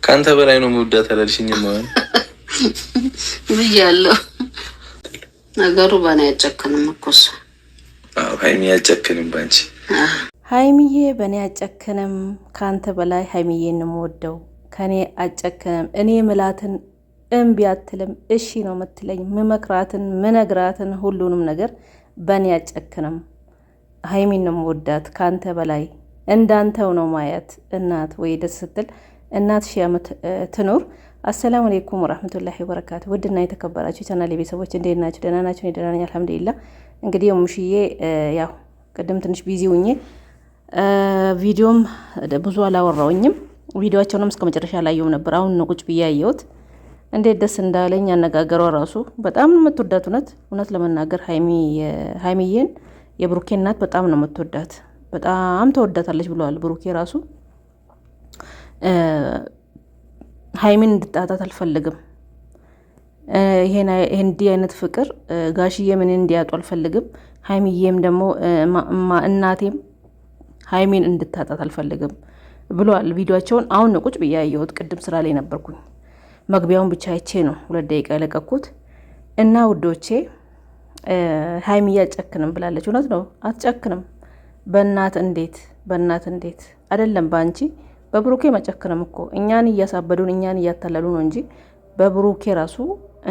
ካንተ በላይ ነው መውዳት አላልሽኝም ማለት ብያለሁ። ነገሩ በእኔ አጨክንም እኮ እሱ። አዎ ሀይሚ አጨክንም ባንቺ። ሀይሚዬ በእኔ አጨክንም፣ ካንተ በላይ ሀይሚዬን ነው የምወደው። ከኔ አጨክንም። እኔ ምላትን እምቢ አትልም፣ እሺ ነው የምትለኝ። ምመክራትን ምነግራትን ሁሉንም ነገር በእኔ አጨክንም። ሀይሚን ነው የምወዳት ካንተ በላይ። እንዳንተው ነው ማያት እናት ወይ ደስ ስትል እናት ሺህ ዓመት ትኑር። አሰላሙ አለይኩም ወራህመቱላሂ ወበረካቱ። ውድና የተከበራችሁ ቻናል ቤተሰቦች እንዴት ናችሁ? ደህና ናችሁ? እኔ ደህና ነኝ አልሐምዱሊላህ። እንግዲህ ሙሽዬ ያው ቅድም ትንሽ ቢዚ ሁኜ ቪዲዮም ብዙ አላወራውኝም። ቪዲዮአቸውንም እስከ መጨረሻ አላየሁም ነበር። አሁን ነው ቁጭ ብዬ ያየሁት። እንዴት ደስ እንዳለኝ አነጋገሯ ራሱ በጣም ነው የምትወዳት። እውነት ለመናገር ሀይሚዬን የብሩኬ እናት በጣም ነው የምትወዳት። በጣም ተወዳታለች ብለዋል ብሩኬ ራሱ። ሀይሚን እንድጣታት አልፈልግም። ይሄን እንዲህ አይነት ፍቅር ጋሽዬ ምን እንዲያጡ አልፈልግም። ሀይሚዬም ደግሞ እናቴም ሀይሚን እንድታጣት አልፈልግም ብለዋል። ቪዲዮአቸውን አሁን ነው ቁጭ ብዬ ያየሁት። ቅድም ስራ ላይ ነበርኩኝ። መግቢያውን ብቻ አይቼ ነው 2 ደቂቃ የለቀኩት። እና ውዶቼ ሀይሚዬ አጨክንም ብላለች። እውነት ነው፣ አትጨክንም። በእናት እንዴት አይደለም በአንቺ በብሩኬ መጨክንም እኮ እኛን እያሳበዱን እኛን እያታለሉ ነው እንጂ በብሩኬ ራሱ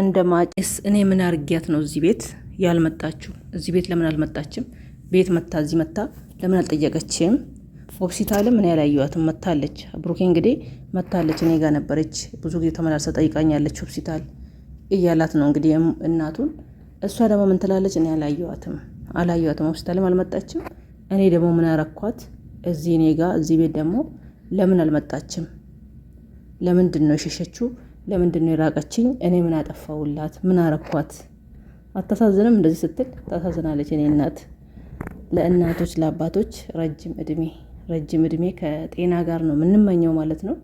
እንደ ማጭስ። እኔ ምን አርጊያት ነው እዚህ ቤት ያልመጣችሁ? እዚህ ቤት ለምን አልመጣችም? ቤት መታ እዚህ መታ ለምን አልጠየቀችም? ሆስፒታልም እኔ ያላየኋትም መታለች። ብሩኬ እንግዲህ መታለች፣ እኔ ጋር ነበረች ብዙ ጊዜ ተመላልሳ ጠይቃኛለች። ሆስፒታል እያላት ነው እንግዲህ እናቱን። እሷ ደግሞ ምን ትላለች? እኔ አላየኋትም፣ ሆስፒታልም አልመጣችም። እኔ ደግሞ ምን አረኳት? እዚህ እኔ ጋር እዚህ ቤት ደግሞ ለምን አልመጣችም? ለምንድን ነው የሸሸችው? ለምንድን ነው የራቀችኝ? እኔ ምን አጠፋውላት? ምን አረኳት? አታሳዝንም? እንደዚህ ስትል ታሳዝናለች። እኔ እናት ለእናቶች ለአባቶች ረጅም እድሜ ከጤና ጋር ነው የምንመኘው ማለት ነው።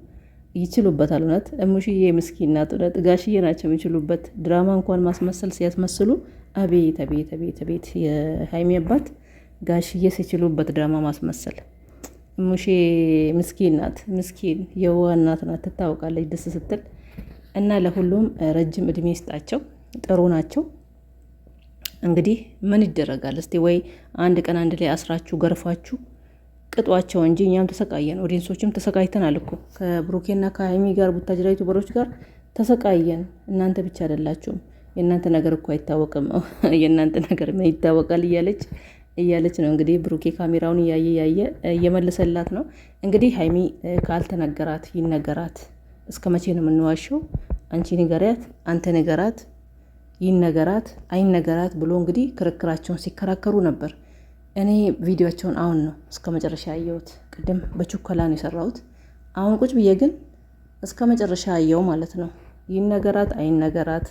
ይችሉበታል። እውነት እሙሽዬ ምስኪን ናት። እውነት ጋሽዬ ናቸው የሚችሉበት። ድራማ እንኳን ማስመሰል ሲያስመስሉ አቤት አቤት አቤት አቤት! የሀይሚ አባት ጋሽዬ ሲችሉበት ድራማ ማስመሰል። ሙሼ ምስኪን ናት። ምስኪን የዋህ እናት ናት። ትታወቃለች ደስ ስትል። እና ለሁሉም ረጅም እድሜ ይስጣቸው። ጥሩ ናቸው። እንግዲህ ምን ይደረጋል? እስቲ ወይ አንድ ቀን አንድ ላይ አስራችሁ ገርፋችሁ ቅጧቸው እንጂ እኛም ተሰቃየን። ኦዲየንሶችም ተሰቃይተናል እኮ ከብሩኬና ከሀይሚ ጋር ቡታጅራ ዩቱበሮች ጋር ተሰቃየን። እናንተ ብቻ አይደላችሁም። የእናንተ ነገር እኮ አይታወቅም። የእናንተ ነገር ምን ይታወቃል እያለች ነው እንግዲህ ብሩኬ ካሜራውን እያየ እየመለሰላት ነው። እንግዲህ ሀይሚ ካልተነገራት ይነገራት። እስከ መቼ ነው የምንዋሸው? አንቺ ንገሪያት፣ አንተ ንገራት፣ ይነገራት አይነገራት ብሎ እንግዲህ ክርክራቸውን ሲከራከሩ ነበር። እኔ ቪዲዮቸውን አሁን ነው እስከ መጨረሻ ያየሁት። ቅድም በችኮላ ነው የሰራሁት። አሁን ቁጭ ብዬ ግን እስከ መጨረሻ ያየው ማለት ነው። ይነገራት አይነገራት፣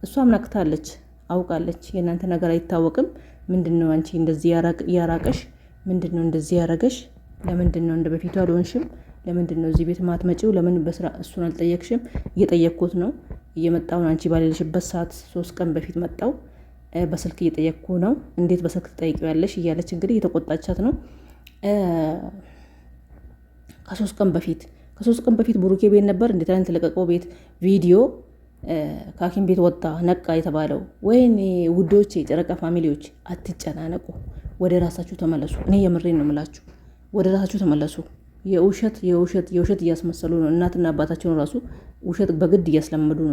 እሷም ነቅታለች፣ አውቃለች። የእናንተ ነገር አይታወቅም። ምንድን ነው አንቺ እንደዚህ ያራቀሽ? ምንድን ነው እንደዚህ ያረገሽ? ለምንድን ነው እንደ በፊቱ አልሆንሽም? ለምንድን ነው እዚህ ቤት ማትመጪው? ለምን በስራ እሱን አልጠየቅሽም? እየጠየቅኩት ነው። እየመጣው አንቺ ባልልሽበት ሰዓት 3 ቀን በፊት መጣው። በስልክ እየጠየቅኩ ነው። እንዴት በስልክ ትጠይቂያለሽ? እያለች እንግዲህ እየተቆጣቻት ነው። ከ3 ቀን በፊት ብሩኬ ቤት ነበር እንዴ ታንት ለቀቀው ቤት ቪዲዮ ከሐኪም ቤት ወጣ ነቃ የተባለው። ወይኔ ውዶቼ፣ ጨረቃ ፋሚሊዎች አትጨናነቁ፣ ወደ ራሳችሁ ተመለሱ። እኔ የምሬን ነው የምላችሁ፣ ወደ ራሳችሁ ተመለሱ። የውሸት እያስመሰሉ ነው። እናትና አባታቸውን ራሱ ውሸት በግድ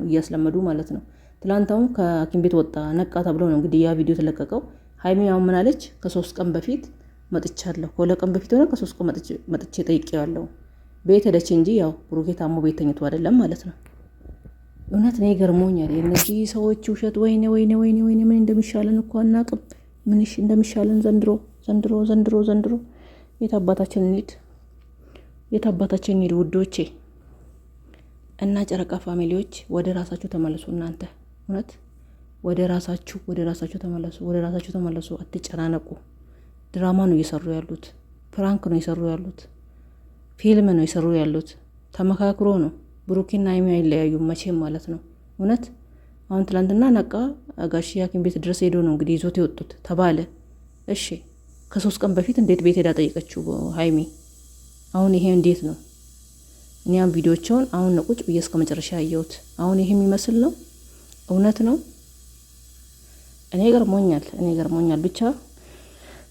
እያስለመዱ ማለት ነው። ትላንታውን ከሐኪም ቤት ወጣ ነቃ ተብሎ ነው እንግዲህ ያ ቪዲዮ ተለቀቀው። ሀይሚ ያው ምን አለች? ከ3 ቀን በፊት መጥቻለሁ። ከ2 ቀን በፊት ሆነ ከ3 ቀን መጥቼ ጠይቄዋለሁ። ቤት ሄደች እንጂ ያው ብሩኬ ታሞ ቤት ተኝቶ አይደለም ማለት ነው። እውነት እኔ ገርሞኛል የእነዚህ ሰዎች ውሸት። ወይኔ ምን እንደሚሻለን እኮ አናቅም። ምን እንደሚሻለን ዘንድሮ የት አባታችን እንሂድ ውዶቼ። እና ጨረቃ ፋሚሊዎች ወደ ራሳችሁ ተመለሱ። እናንተ እውነት ወደ ራሳችሁ ተመለሱ። አትጨናነቁ። ድራማ ነው እየሰሩ ያሉት፣ ፕራንክ ነው እየሰሩ ያሉት፣ ፊልም ነው እየሰሩ ያሉት። ተመካክሮ ነው። ብሩኬና ሀይሚ አይለያዩም መቼም ማለት ነው። እውነት አሁን ትላንትና ነቃ ጋሽ ሐኪም ቤት ድረስ ሄዶ ነው እንግዲህ ይዞት የወጡት ተባለ። እሺ ከ3 ቀን በፊት እንዴት ቤት ሄዳ ጠይቀችው ሀይሚ? አሁን ይሄ እንዴት ነው? እኛም ቪዲዮቸውን አሁን ነው ቁጭ ብዬ እስከ መጨረሻ ያየሁት። አሁን ይሄ የሚመስል ነው? እውነት ነው? እኔ ገርሞኛል። ብቻ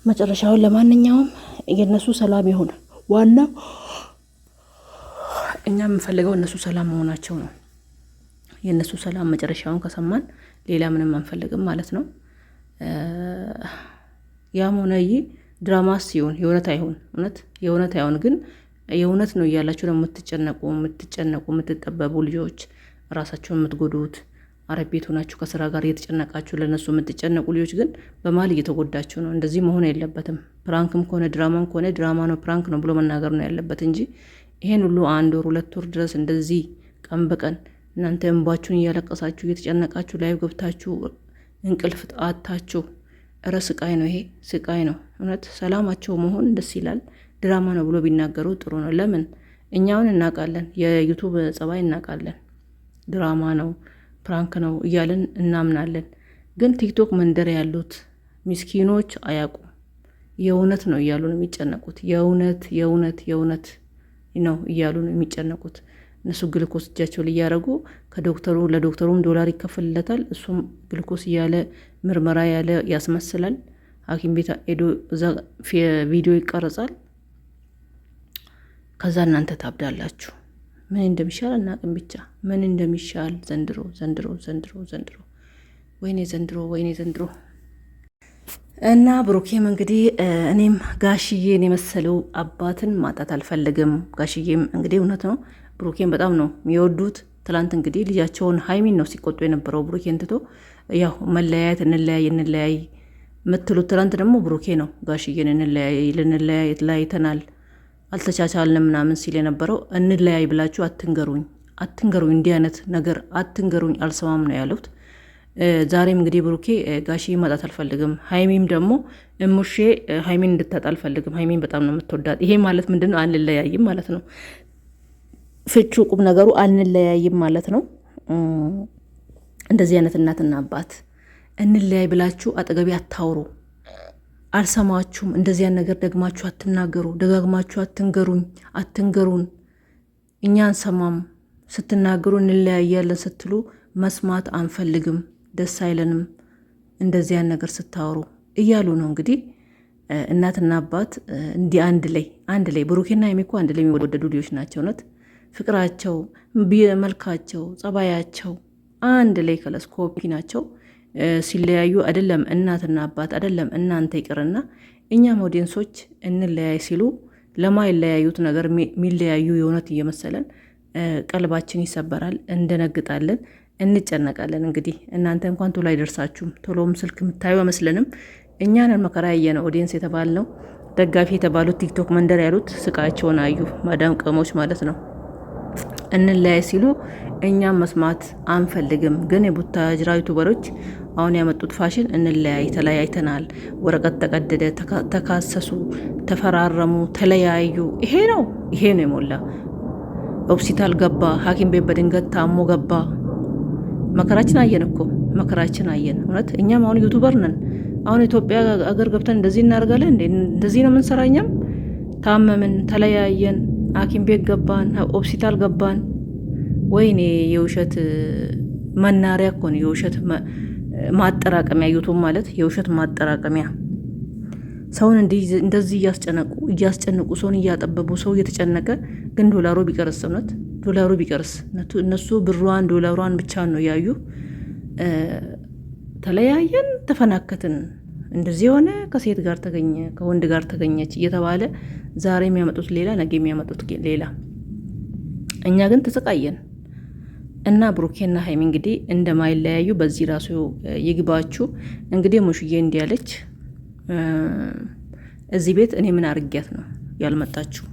መጨረሻውን ለማንኛውም የነሱ ሰላም ይሁን። ዋናው እኛ የምንፈልገው እነሱ ሰላም መሆናቸው ነው። የነሱ ሰላም መጨረሻውን ከሰማን ሌላ ምንም አንፈልግም ማለት ነው። ያም ሆነ ይህ ድራማስ ሲሆን የእውነት አይሆን፣ የእውነት አይሆን። ግን የእውነት ነው እያላችሁ ደግሞ የምትጨነቁ የምትጠበቡ ልጆች፣ ራሳቸውን የምትጎዱት አረብ ቤት ሆናችሁ ከስራ ጋር እየተጨነቃችሁ ለነሱ የምትጨነቁ ልጆች ግን በመሀል እየተጎዳችሁ ነው። እንደዚህ መሆን የለበትም። ፕራንክም ከሆነ ድራማም ከሆነ ድራማ ነው ፕራንክ ነው ብሎ መናገር ነው ያለበት እንጂ ይሄን ሁሉ 1 ወር 2 ወር ድረስ እንደዚህ ቀን በቀን እናንተ እንባችሁን እያለቀሳችሁ እየተጨነቃችሁ ላይ ገብታችሁ እንቅልፍ አጣችሁ። እረ ስቃይ ነው፣ ይሄ ስቃይ ነው እውነት። ሰላማቸው መሆን ደስ ይላል። ድራማ ነው ብሎ ቢናገሩ ጥሩ ነው። ለምን እኛውን እናውቃለን፣ የዩቱብ ጸባይ እናውቃለን። ድራማ ነው ፕራንክ ነው እያልን እናምናለን። ግን ቲክቶክ መንደር ያሉት ምስኪኖች አያውቁም። የእውነት ነው እያሉ ነው የሚጨነቁት። የእውነት ነው እያሉ ነው የሚጨነቁት። እነሱ ግልኮስ እጃቸው ላይ ያደረጉ ለዶክተሩም ዶላር ይከፈልለታል። እሱም ግልኮስ እያለ ምርመራ ያለ ያስመስላል። ሐኪም ቤት ሄዶ እዛ ቪዲዮ ይቀረጻል። ከዛ እናንተ ታብዳላችሁ። ምን እንደሚሻል አናውቅም። ብቻ ምን እንደሚሻል ዘንድሮ ወይኔ ዘንድሮ እና ብሩኬም እንግዲህ እኔም ጋሽዬን የመሰለው አባትን ማጣት አልፈልግም። ጋሽዬም እንግዲህ እውነት ነው ብሩኬን በጣም ነው የሚወዱት። ትላንት እንግዲህ ልጃቸውን ሀይሚን ነው ሲቆጡ የነበረው። ብሩኬን ትቶ ያው መለያየት እንለያይ የምትሉት ትላንት ደግሞ ብሩኬ ነው ጋሽዬን ልንለያይ ተለያይተናል አልተቻቻልንም ምናምን ሲል የነበረው። እንለያይ ብላችሁ አትንገሩኝ፣ እንዲህ አይነት ነገር አትንገሩኝ፣ አልሰማም ነው ያሉት። ዛሬም እንግዲህ ብሩኬ ጋሽዬ ማጣት አልፈልግም፣ ሀይሚም ደግሞ እሙሼ ሀይሚን እንድታጣ አልፈልግም፣ ሀይሚን በጣም ነው የምትወዳት። ይሄ ማለት ምንድን ነው? አንለያይም ማለት ነው። ፍቹ ቁም ነገሩ አንለያይም ማለት ነው። እንደዚህ አይነት እናትና አባት እንለያይ ብላችሁ አጠገቤ አታውሩ፣ አልሰማችሁም። እንደዚያን ነገር ደግማችሁ አትናገሩ፣ ደጋግማችሁ አትንገሩን። እኛ አንሰማም። ስትናገሩ እንለያያለን ስትሉ መስማት አንፈልግም፣ ደስ አይለንም እንደዚያን ነገር ስታወሩ እያሉ ነው እንግዲህ እናትና አባት እንዲህ አንድ ላይ ብሩኬና ሀይሚ እኮ አንድ ላይ የሚወደዱ ልጆች ናቸው። እውነት ፍቅራቸው፣ መልካቸው፣ ጸባያቸው አንድ ላይ ከለስኮፒ ናቸው። ሲለያዩ አይደለም እናትና አባት አይደለም እናንተ ይቅርና እኛም ኦዲየንሶች እንለያይ ሲሉ ለማይለያዩት ነገር የሚለያዩ የእውነት እየመሰለን ቀልባችን ይሰበራል፣ እንደነግጣለን፣ እንጨነቃለን። እንግዲህ እናንተ እንኳን ቶሎ አይደርሳችሁም፣ ቶሎም ስልክ የምታዩ አይመስለንም። እኛንን መከራ ያየነው ኦዲየንስ የተባልነው ደጋፊ የተባሉት ቲክቶክ መንደር ያሉት ስቃቸውን አዩ። ማዳም ቅሞች ማለት ነው። እንለያይ ሲሉ እኛም መስማት አንፈልግም። ግን የቡታጅራ ዩቱበሮች አሁን ያመጡት ፋሽን እንለያይ፣ ተለያይተናል፣ ወረቀት ተቀደደ፣ ተካሰሱ፣ ተፈራረሙ፣ ተለያዩ። ይሄ ነው የሞላ። ሆስፒታል ገባ፣ ሐኪም ቤት በድንገት ታሞ ገባ። መከራችን አየን እኮ መከራችን አየን። እውነት እኛም አሁን ዩቱበር ነን። አሁን ኢትዮጵያ አገር ገብተን እንደዚህ እናደርጋለን እንዴ? እንደዚህ ነው የምንሰራ። እኛም ታመምን፣ ተለያየን፣ ሐኪም ቤት ገባን፣ ሆስፒታል ገባን። ወይኔ የውሸት መናሪያ እኮ ነው፣ የውሸት ማጠራቀሚያ። ዩቱብ ማለት የውሸት ማጠራቀሚያ። ሰውን እንደዚህ እያስጨነቁ ሰውን እያጠበቡ ሰው እየተጨነቀ ግን ዶላሩ ቢቀርስ፣ እውነት ዶላሩ ቢቀርስ። እነሱ ብሯን ዶላሯን ብቻ ነው ያዩ። ተለያየን፣ ተፈናከትን፣ እንደዚህ የሆነ ከሴት ጋር ተገኘ፣ ከወንድ ጋር ተገኘች እየተባለ ዛሬ የሚያመጡት ሌላ፣ ነገ የሚያመጡት ሌላ። እኛ ግን ተሰቃየን። እና ብሩኬና ሀይሚ እንግዲህ እንደማይለያዩ በዚህ ራሱ ይግባችሁ። እንግዲህ ሙሽዬ እንዲያለች እዚህ ቤት እኔ ምን አርጊያት ነው ያልመጣችሁ?